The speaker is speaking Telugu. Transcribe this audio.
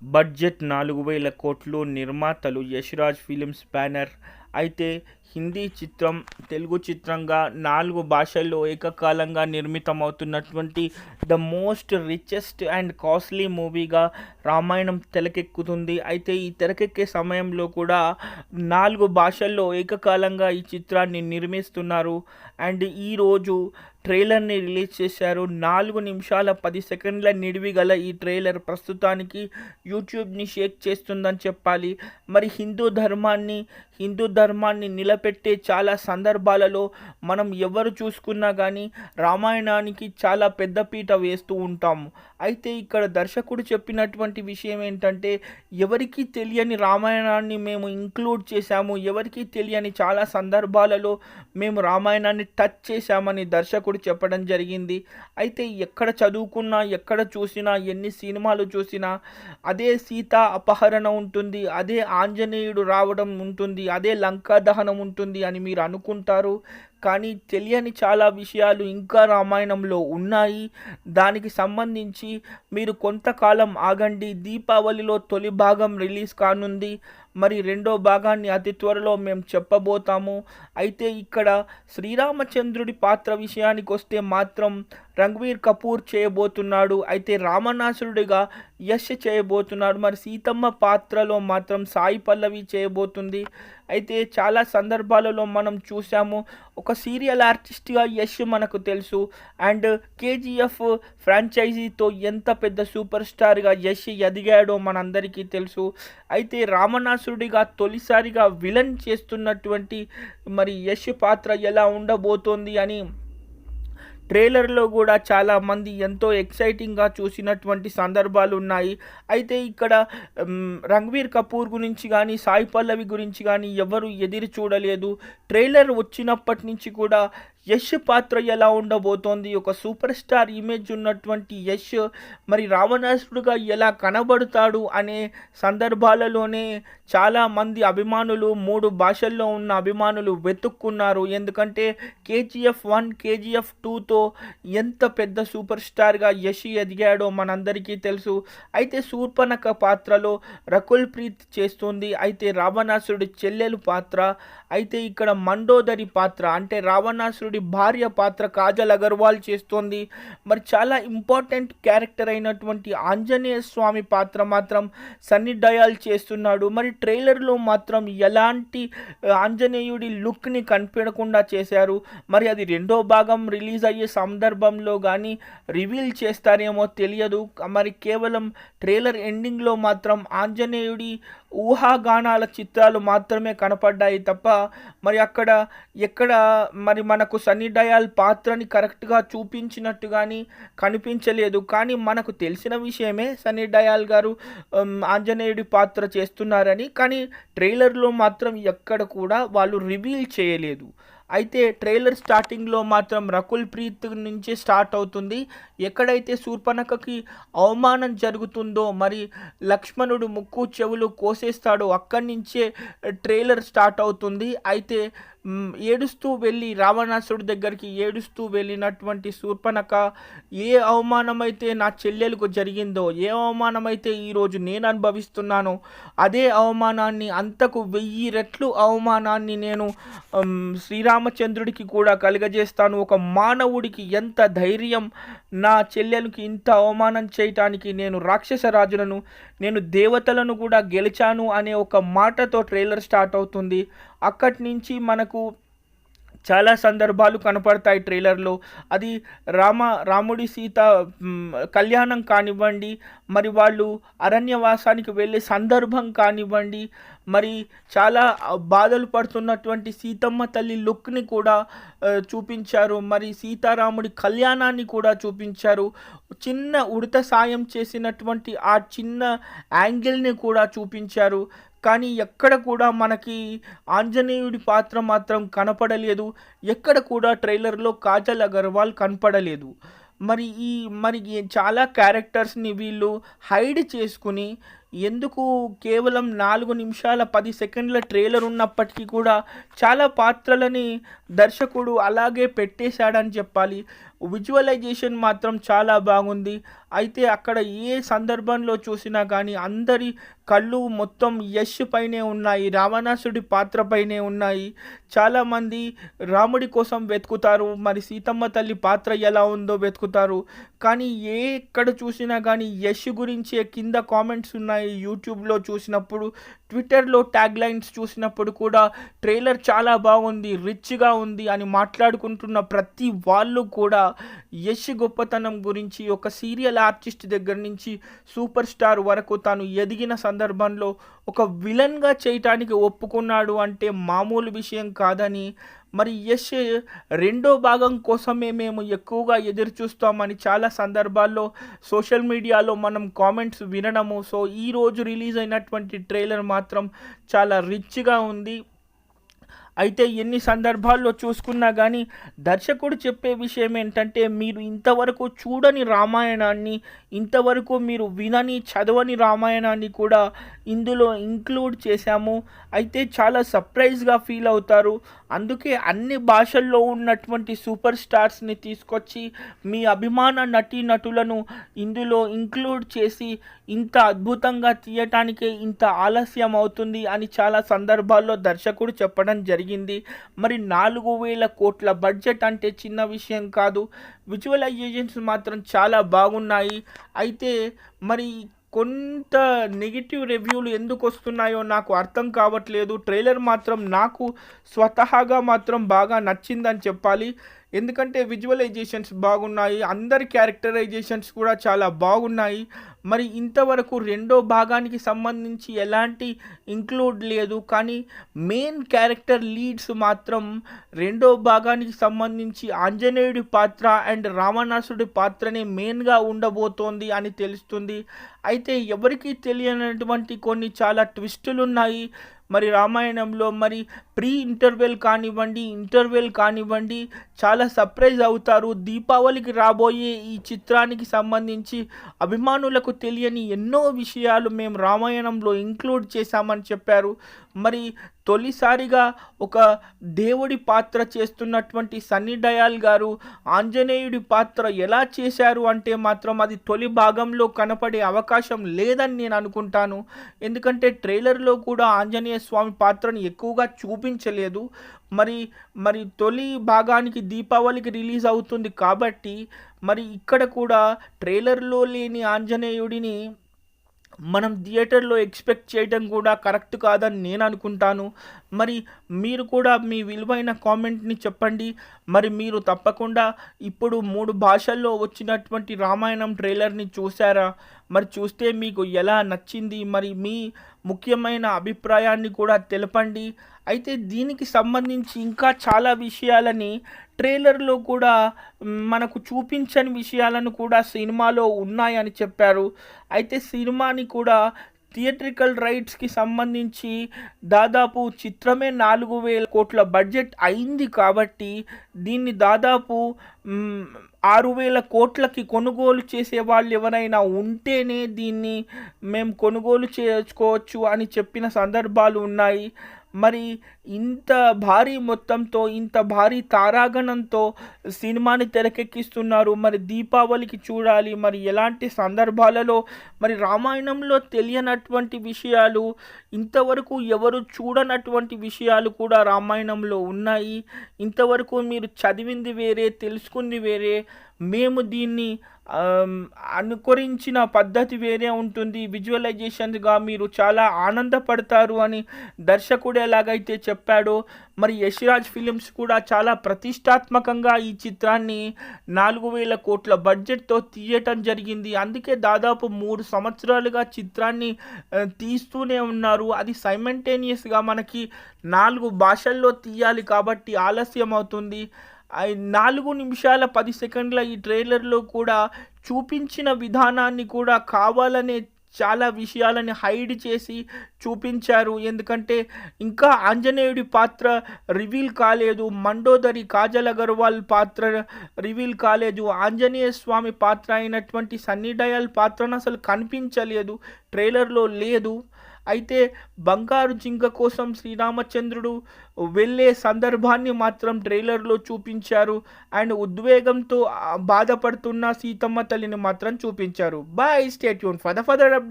బడ్జెట్ 4,000 కోట్లు. నిర్మాతలు యశ్‌రాజ్ ఫిలిమ్స్ బ్యానర్. అయితే హిందీ చిత్రం తెలుగు చిత్రంగా 4 భాషల్లో ఏకకాలంగా నిర్మితమవుతున్నటువంటి the most richest and costly మూవీగా రామాయణం తెరకెక్కుతుంది. అయితే ఈ తెరకెక్కే సమయంలో కూడా 4 భాషల్లో ఏకకాలంగా ఈ చిత్రాన్ని నిర్మిస్తున్నారు. అండ్ ఈరోజు ట్రైలర్‌ని రిలీజ్ చేశారు. 4 నిమిషాల 10 సెకండ్ల నిడివి గల ఈ ట్రైలర్ ప్రస్తుతానికి యూట్యూబ్‌ని షేక్ చేస్తుందని చెప్పాలి. మరి హిందూ ధర్మాన్ని నిలబెట్టే చాలా సందర్భాలలో మనం ఎవరు చూసుకున్నా కానీ రామాయణానికి చాలా పెద్దపీట వేస్తూ ఉంటాము. అయితే ఇక్కడ దర్శకుడు చెప్పినటువంటి విషయం ఏంటంటే, ఎవరికీ తెలియని రామాయణాన్ని మేము ఇంక్లూడ్ చేశాము. ఎవరికీ తెలియని చాలా సందర్భాలలో మేము రామాయణాన్ని టచ్ చేశామని దర్శకుడు చెప్పడం జరిగింది. అయితే ఎక్కడ చదువుకున్నా, ఎక్కడ చూసినా, ఎన్ని సినిమాలు చూసినా అదే సీత అపహరణ ఉంటుంది, అదే ఆంజనేయుడు రావడం ఉంటుంది, అదే లంకా దహనం ఉంటుంది అని మీరు అనుకుంటారు. కానీ తెలియని చాలా విషయాలు ఇంకా రామాయణంలో ఉన్నాయి. దానికి సంబంధించి మీరు కొంతకాలం ఆగండి. దీపావళిలో తొలి భాగం రిలీజ్ కానుంది. మరి రెండో భాగాన్ని అతి త్వరలో మేము చెప్పబోతాము. అయితే ఇక్కడ శ్రీరామచంద్రుడి పాత్ర విషయానికి వస్తే మాత్రం రణ్బీర్ కపూర్ చేయబోతున్నాడు. అయితే రావణాసురుడిగా యష్ చేయబోతున్నాడు. మరి సీతమ్మ పాత్రలో మాత్రం సాయి పల్లవి చేయబోతుంది. అయితే చాలా సందర్భాలలో మనం చూసాము, ఒక సీరియల్ ఆర్టిస్ట్గా యష్ మనకు తెలుసు. అండ్ కేజీఎఫ్ ఫ్రాంచైజీతో ఎంత పెద్ద సూపర్ స్టార్గా యష్ ఎదిగాడో మనందరికీ తెలుసు. అయితే రావణాసురుడిగా తొలిసారిగా విలన్ చేస్తున్నటువంటి మరి యష్ పాత్ర ఎలా ఉండబోతోంది అని ట్రైలర్లో కూడా చాలామంది ఎంతో ఎక్సైటింగ్గా చూసినటువంటి సందర్భాలు ఉన్నాయి. అయితే ఇక్కడ రణ్బీర్ కపూర్ గురించి కానీ సాయి పల్లవి గురించి కానీ ఎవరు ఎదురు చూడలేదు. ట్రైలర్ వచ్చినప్పటి నుంచి కూడా యష్ పాత్ర ఎలా ఉండబోతోంది, ఒక సూపర్ స్టార్ ఇమేజ్ ఉన్నటువంటి యష్ మరి రావణాసురుడుగా ఎలా కనబడతాడు అనే సందర్భాలలోనే చాలామంది అభిమానులు, 3 భాషల్లో ఉన్న అభిమానులు వెతుక్కున్నారు. ఎందుకంటే KGF 1, KGF 2తో ఎంత పెద్ద సూపర్ స్టార్గా యష్ ఎదిగాడో మనందరికీ తెలుసు. అయితే శూర్పణఖ పాత్రలో రకుల్ ప్రీత్ చేస్తుంది. అయితే రావణాసురుడి చెల్లెలు పాత్ర, అయితే ఇక్కడ మండోదరి పాత్ర అంటే రావణాసురుడి భార్య పాత్ర కాజల్ అగర్వాల్ చేస్తోంది. మరి చాలా ఇంపార్టెంట్ క్యారెక్టర్ అయినటువంటి ఆంజనేయ స్వామి పాత్ర మాత్రం సన్నీ డయాల్ చేస్తున్నాడు. మరి ట్రైలర్లో మాత్రం ఎలాంటి ఆంజనేయుడి లుక్ని కనిపించకుండా చేశారు. మరి అది రెండో భాగం రిలీజ్ అయ్యే సందర్భంలో కానీ రివీల్ చేస్తారేమో తెలియదు. మరి కేవలం ట్రైలర్ ఎండింగ్లో మాత్రం ఆంజనేయుడి ఊహాగానాల చిత్రాలు మాత్రమే కనపడ్డాయి తప్ప మరి ఎక్కడ మరి మనకు సన్నీ డయాల్ పాత్రని కరెక్ట్గా చూపించినట్టు కానీ కనిపించలేదు. కానీ మనకు తెలిసిన విషయమే సన్నీ డయాల్ గారు ఆంజనేయుడి పాత్ర చేస్తున్నారని. కానీ ట్రైలర్లో మాత్రం ఎక్కడ కూడా వాళ్ళు రివీల్ చేయలేదు. అయితే ట్రైలర్ స్టార్టింగ్లో మాత్రం రకుల్ ప్రీత్ నుంచి స్టార్ట్ అవుతుంది. ఎక్కడైతే శూర్పణఖకి అవమానం జరుగుతుందో, మరి లక్ష్మణుడు ముక్కు చెవులు కోసేస్తాడో అక్కడి నుంచే ట్రైలర్ స్టార్ట్ అవుతుంది. అయితే ఏడుస్తూ వెళ్ళి రావణాసురుడి దగ్గరికి ఏడుస్తూ వెళ్ళినటువంటి శూర్పణఖ ఏ అవమానమైతే నా చెల్లెలకు జరిగిందో, ఏ అవమానమైతే ఈరోజు నేను అనుభవిస్తున్నానో అదే అవమానాన్ని, అంతకు 1000 రెట్లు అవమానాన్ని నేను శ్రీరామచంద్రుడికి కూడా కలుగజేస్తాను. ఒక మానవుడికి ఎంత ధైర్యం నా చెల్లెలకి ఇంత అవమానం చేయటానికి, నేను రాక్షస రాజులను, నేను దేవతలను కూడా గెలిచాను అనే ఒక మాటతో ట్రైలర్ స్టార్ట్ అవుతుంది. అక్కడి నుంచి మనకు చాలా సందర్భాలు కనపడతాయి ట్రైలర్లో. అది రాముడి సీత కళ్యాణం కానివ్వండి, మరి వాళ్ళు అరణ్యవాసానికి వెళ్ళే సందర్భం కానివ్వండి, మరి చాలా బాధలు పడుతున్నటువంటి సీతమ్మ తల్లి లుక్ని కూడా చూపించారు. మరి సీతారాముడి కళ్యాణాన్ని కూడా చూపించారు. చిన్న ఉడత సాయం చేసినటువంటి ఆ చిన్న యాంగిల్ని కూడా చూపించారు. కానీ ఎక్కడ కూడా మనకి ఆంజనేయుడి పాత్ర మాత్రం కనపడలేదు. ఎక్కడ కూడా ట్రైలర్లో కాజల్ అగర్వాల్ కనపడలేదు. మరి చాలా క్యారెక్టర్స్ని వీళ్ళు హైడ్ చేసుకుని ఎందుకు కేవలం 4 నిమిషాల 10 సెకండ్ల ట్రైలర్ ఉన్నప్పటికీ కూడా చాలా పాత్రలని దర్శకుడు అలాగే పెట్టేశాడని చెప్పాలి. విజువలైజేషన్ మాత్రం చాలా బాగుంది. అయితే అక్కడ ఏ సందర్భంలో చూసినా కానీ అందరి కళ్ళు మొత్తం యష్ పైనే ఉన్నాయి. రావణాసుడి పాత్ర పైనే ఉన్నాయి. చాలామంది రాముడి కోసం వెతుకుతారు. మరి సీతమ్మ తల్లి పాత్ర ఎలా ఉందో వెతుకుతారు. కానీ ఎక్కడ చూసినా కానీ యష్ గురించే కింద కామెంట్స్ ఉన్నాయి. యూట్యూబ్‌లో చూసినప్పుడు, ట్విట్టర్‌లో ట్యాగ్ లైన్స్ చూసినప్పుడు కూడా ట్రైలర్ చాలా బాగుంది, రిచ్‌గా ఉంది అని మాట్లాడుకుంటున్న ప్రతి వాళ్ళు కూడా యష్ గొప్పతనం గురించి, ఒక సీరియల్ ఆర్టిస్ట్ దగ్గర నుంచి సూపర్ స్టార్ వరకు తాను ఎదిగిన సందర్భంలో ఒక విలన్‌గా చేయటానికి ఒప్పుకున్నాడు అంటే మామూలు విషయం కాదని, మరి యష్ రెండో భాగం కోసమే మేము ఎక్కువగా ఎదురు చూస్తామని చాలా సందర్భాల్లో సోషల్ మీడియాలో మనం కామెంట్స్ వినడము. సో ఈరోజు రిలీజ్ అయినటువంటి ట్రైలర్ మాత్రం చాలా రిచ్‌గా ఉంది. అయితే ఎన్ని సందర్భాల్లో చూసుకున్నా కానీ దర్శకుడు చెప్పే విషయం ఏంటంటే, మీరు ఇంతవరకు చూడని రామాయణాన్ని, ఇంతవరకు మీరు వినని చదవని రామాయణాన్ని కూడా ఇందులో ఇంక్లూడ్ చేశాము. అయితే చాలా సర్ప్రైజ్గా ఫీల్ అవుతారు. అందుకే అన్ని భాషల్లో ఉన్నటువంటి సూపర్ స్టార్స్ని తీసుకొచ్చి మీ అభిమాన నటీనటులను ఇందులో ఇంక్లూడ్ చేసి ఇంత అద్భుతంగా తీయటానికే ఇంత ఆలస్యం అవుతుంది అని చాలా సందర్భాల్లో దర్శకుడు చెప్పడం జరిగింది. మరి 4,000 కోట్ల బడ్జెట్ అంటే చిన్న విషయం కాదు. విజువలైజేషన్స్ మాత్రం చాలా బాగున్నాయి. అయితే మరి కొంత నెగిటివ్ రివ్యూలు ఎందుకు వస్తున్నాయో నాకు అర్థం కావట్లేదు. ట్రైలర్ మాత్రం నాకు స్వతహాగా మాత్రం బాగా నచ్చిందని చెప్పాలి. ఎందుకంటే విజువలైజేషన్స్ బాగున్నాయి, అందరి క్యారెక్టరైజేషన్స్ కూడా చాలా బాగున్నాయి. మరి ఇంతవరకు రెండో భాగానికి సంబంధించి ఎలాంటి ఇంక్లూడ్ లేదు. కానీ మెయిన్ క్యారెక్టర్ లీడ్స్ మాత్రం రెండో భాగానికి సంబంధించి ఆంజనేయుడి పాత్ర అండ్ రావణాసుడి పాత్రనే మెయిన్గా ఉండబోతోంది అని తెలుస్తుంది. అయితే ఎవరికీ తెలియనటువంటి కొన్ని చాలా ట్విస్టులు ఉన్నాయి మరి రామాయణంలో. మరి ప్రీ ఇంటర్వెల్ కానివ్వండి, ఇంటర్వెల్ కానివ్వండి, చాలా సర్ప్రైజ్ అవుతారు. దీపావళికి రాబోయే ఈ చిత్రానికి సంబంధించి అభిమానులకు తెలియని ఎన్నో విషయాలు మేము రామాయణంలో ఇంక్లూడ్ చేశామని చెప్పారు. మరి తొలిసారిగా ఒక దేవుడి పాత్ర చేస్తున్నటువంటి సన్నీ డయాల్ గారు ఆంజనేయుడి పాత్ర ఎలా చేశారు అంటే మాత్రం అది తొలి భాగంలో కనపడే అవకాశం లేదని నేను అనుకుంటాను. ఎందుకంటే ట్రైలర్లో కూడా ఆంజనేయ స్వామి పాత్రను ఎక్కువగా చూపించలేదు. మరి మరి తొలి భాగానికి దీపావళికి రిలీజ్ అవుతుంది కాబట్టి మరి ఇక్కడ కూడా ట్రైలర్లో లేని ఆంజనేయుడిని మనం థియేటర్లో ఎక్స్పెక్ట్ చేయడం కూడా కరెక్ట్ కాదని నేను అనుకుంటాను. మరి మీరు కూడా మీ విలువైన కామెంట్ని చెప్పండి. మరి మీరు తప్పకుండా ఇప్పుడు 3 భాషల్లో వచ్చినటువంటి రామాయణం ట్రైలర్ని చూసారా? మరి చూస్తే మీకు ఎలా నచ్చింది? మరి మీ ముఖ్యమైన అభిప్రాయాన్ని కూడా తెలపండి. అయితే దీనికి సంబంధించి ఇంకా చాలా విషయాలని ట్రైలర్లో కూడా మనకు చూపించని విషయాలను కూడా సినిమాలో ఉన్నాయని చెప్పారు. అయితే సినిమాని కూడా థియేట్రికల్ రైట్స్కి సంబంధించి దాదాపు చిత్రమే 4,000 కోట్ల బడ్జెట్ అయింది కాబట్టి దీన్ని దాదాపు 6,000 కోట్లకి కొనుగోలు చేసే వాళ్ళు ఎవరైనా ఉంటేనే దీన్ని మేము కొనుగోలు చేసుకోవచ్చు అని చెప్పిన సందర్భాలు ఉన్నాయి. మరి ఇంత భారీ మొత్తంతో, ఇంత భారీ తారాగణంతో సినిమాని తెరకెక్కిస్తున్నారు. మరి దీపావళికి చూడాలి. మరి ఎలాంటి సందర్భాలలో మరి రామాయణంలో తెలియనటువంటి విషయాలు, ఇంతవరకు ఎవరు చూడనటువంటి విషయాలు కూడా రామాయణంలో ఉన్నాయి. ఇంతవరకు మీరు చదివింది వేరే, తెలుసుకుంది వేరే. మేము దీన్ని అనుకరించిన పద్ధతి వేరే ఉంటుంది. విజువలైజేషన్గా మీరు చాలా ఆనందపడతారు అని దర్శకుడు ఎలాగైతే చెప్పాడో మరి యశ్రాజ్ ఫిలిమ్స్ కూడా చాలా ప్రతిష్టాత్మకంగా ఈ చిత్రాన్ని 4,000 కోట్ల బడ్జెట్తో తీయటం జరిగింది. అందుకే దాదాపు 3 సంవత్సరాలుగా చిత్రాన్ని తీస్తూనే ఉన్నారు. అది సైమల్టేనియస్గా మనకి 4 భాషల్లో తీయాలి కాబట్టి ఆలస్యం అవుతుంది. 4 నిమిషాల 10 సెకండ్ల ఈ ట్రైలర్లో కూడా చూపించిన విధానాన్ని కూడా కావాలనే చాలా విషయాలని హైడ్ చేసి చూపించారు. ఎందుకంటే ఇంకా ఆంజనేయుడి పాత్ర రివీల్ కాలేదు, మండోదరి కాజల్ అగర్వాల్ పాత్ర రివీల్ కాలేదు, ఆంజనేయ స్వామి పాత్ర అయినటువంటి సన్నీ డయాల్ పాత్రను అసలు కనిపించలేదు, ట్రైలర్లో లేదు. అయితే బంగారు జింక కోసం శ్రీరామచంద్రుడు వెళ్ళే సందర్భాన్ని మాత్రం ట్రైలర్‌లో చూపించారు. అండ్ ఉద్వేగంతో బాధపడుతున్న సీతమ్మ తల్లిని మాత్రం చూపించారు. By stay tune for the further